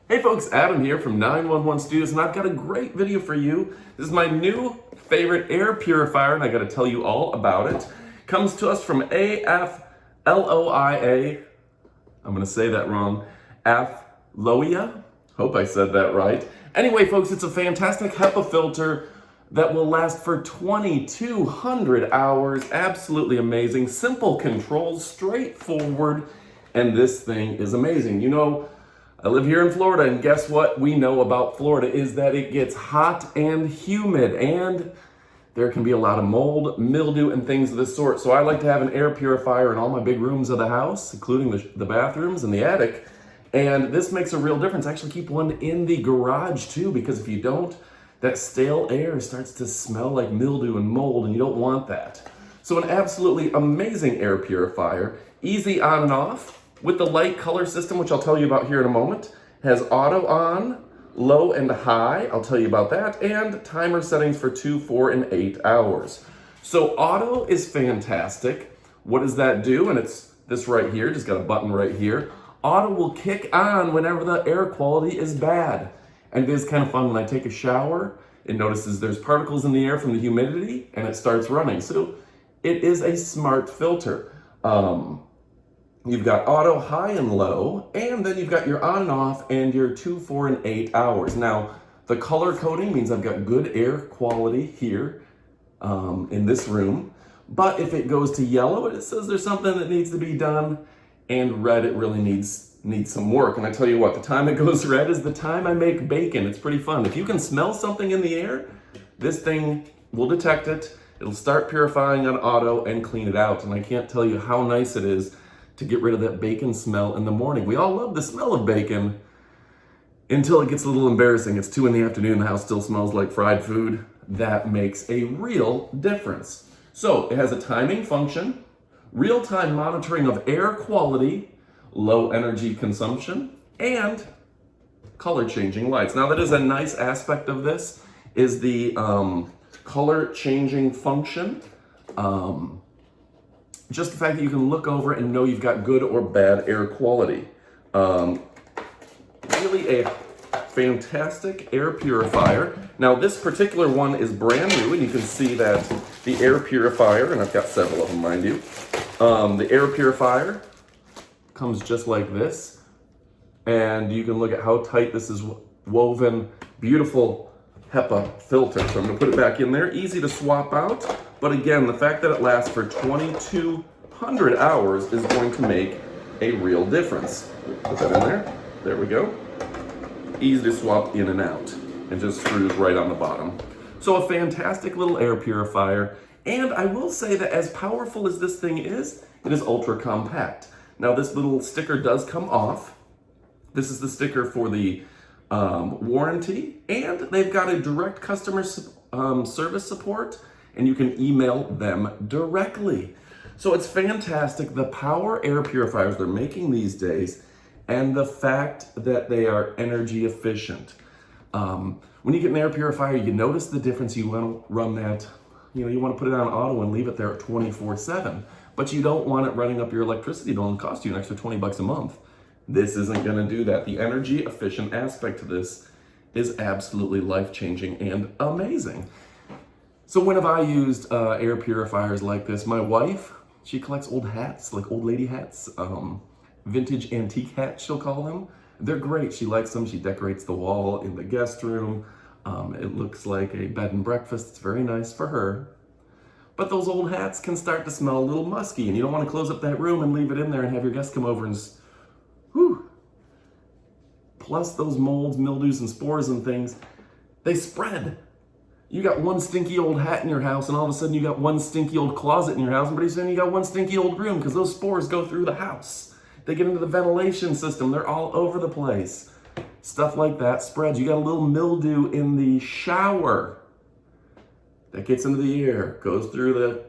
Hey folks, Adam here from 911 Studios, and I've got a great video for you. This is my new favorite air purifier, and I gotta tell you all about it. Comes to us from Afloia. I'm gonna say that wrong. Afloia? Hope I said that right. Anyway, folks, it's a fantastic HEPA filter that will last for 2,200 hours. Absolutely amazing. Simple controls, straightforward, and this thing is amazing. You know, I live here in Florida, and guess what we know about Florida is that it gets hot and humid, and there can be a lot of mold, mildew, and things of this sort. So I like to have an air purifier in all my big rooms of the house, including the bathrooms and the attic. And this makes a real difference. I actually keep one in the garage too, because if you don't, that stale air starts to smell like mildew and mold, and you don't want that. So an absolutely amazing air purifier, easy on and off, with the light color system, which I'll tell you about here in a moment. Has auto on, low and high, I'll tell you about that, and timer settings for 2, 4, and 8 hours. So auto is fantastic. What does that do? And it's this right here, just got a button right here. Auto will kick on whenever the air quality is bad. And it is kind of fun when I take a shower, it notices there's particles in the air from the humidity, and it starts running. So it is a smart filter. You've got auto, high and low, and then you've got your on and off and your 2, 4, and 8 hours. Now, the color coding means I've got good air quality here in this room. But if it goes to yellow, it says there's something that needs to be done, and red, it really needs some work. And I tell you what, the time it goes red is the time I make bacon. It's pretty fun. If you can smell something in the air, this thing will detect it. It'll start purifying on auto and clean it out. And I can't tell you how nice it is to get rid of that bacon smell in the morning. We all love the smell of bacon until it gets a little embarrassing. It's 2 in the afternoon, the house still smells like fried food. That makes a real difference. So it has a timing function, real-time monitoring of air quality, low energy consumption, and color changing lights. Now that is a nice aspect of this, is the color changing function. Just the fact that you can look over and know you've got good or bad air quality. Really a fantastic air purifier. Now this particular one is brand new, and you can see that the air purifier, and I've got several of them, mind you, the air purifier comes just like this, and you can look at how tight this is woven. Beautiful HEPA filter. So I'm going to put it back in there. Easy to swap out. But again, the fact that it lasts for 2,200 hours is going to make a real difference. Put that in there. There we go. Easy to swap in and out. And just screws right on the bottom. So a fantastic little air purifier. And I will say that as powerful as this thing is, it is ultra compact. Now this little sticker does come off. This is the sticker for the warranty, and they've got a direct customer service support, and you can email them directly. So it's fantastic, the power air purifiers they're making these days, and the fact that they are energy efficient. When you get an air purifier, you notice the difference. You want to run that, you want to put it on auto and leave it there 24/7, but you don't want it running up your electricity bill and cost you an extra $20 a month. This isn't going to do that. The energy efficient aspect to this is absolutely life-changing and amazing. So when have I used air purifiers like this? My wife, she collects old hats, like old lady hats, vintage antique hats, she'll call them. They're great. She likes them. She decorates the wall in the guest room. It looks like a bed and breakfast. It's very nice for her. But those old hats can start to smell a little musky, and you don't want to close up that room and leave it in there and have your guests come over and whew. Plus those molds, mildews, and spores and things, they spread. You got one stinky old hat in your house, and all of a sudden you got one stinky old closet in your house, and pretty soon you got one stinky old room, because those spores go through the house. They get into the ventilation system. They're all over the place. Stuff like that spreads. You got a little mildew in the shower that gets into the air, goes through the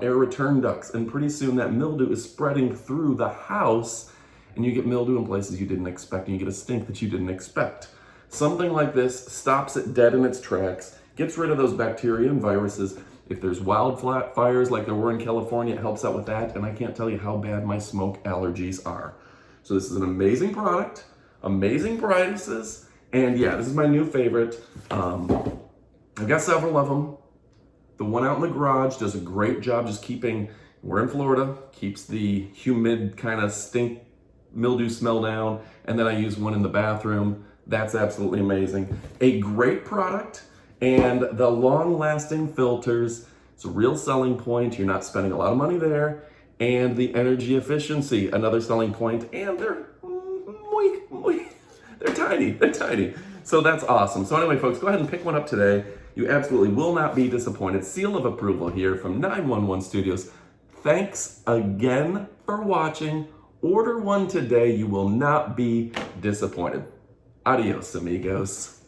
air return ducts, and pretty soon that mildew is spreading through the house, and you get mildew in places you didn't expect, and you get a stink that you didn't expect. Something like this stops it dead in its tracks, gets rid of those bacteria and viruses. If there's wildfires like there were in California, it helps out with that, and I can't tell you how bad my smoke allergies are. So this is an amazing product. amazing prices, and yeah, this is my new favorite. I've got several of them. The one out in the garage does a great job just keeping, we're in Florida, keeps the humid kind of stink mildew smell down, and then I use one in the bathroom. That's absolutely amazing. A great product, and the long-lasting filters, it's a real selling point. You're not spending a lot of money there, and the energy efficiency, another selling point, and they're tiny. So that's awesome. So anyway, folks, go ahead and pick one up today. You absolutely will not be disappointed. Seal of approval here from 911 Studios. Thanks again for watching. Order one today. You will not be disappointed. Adios, amigos.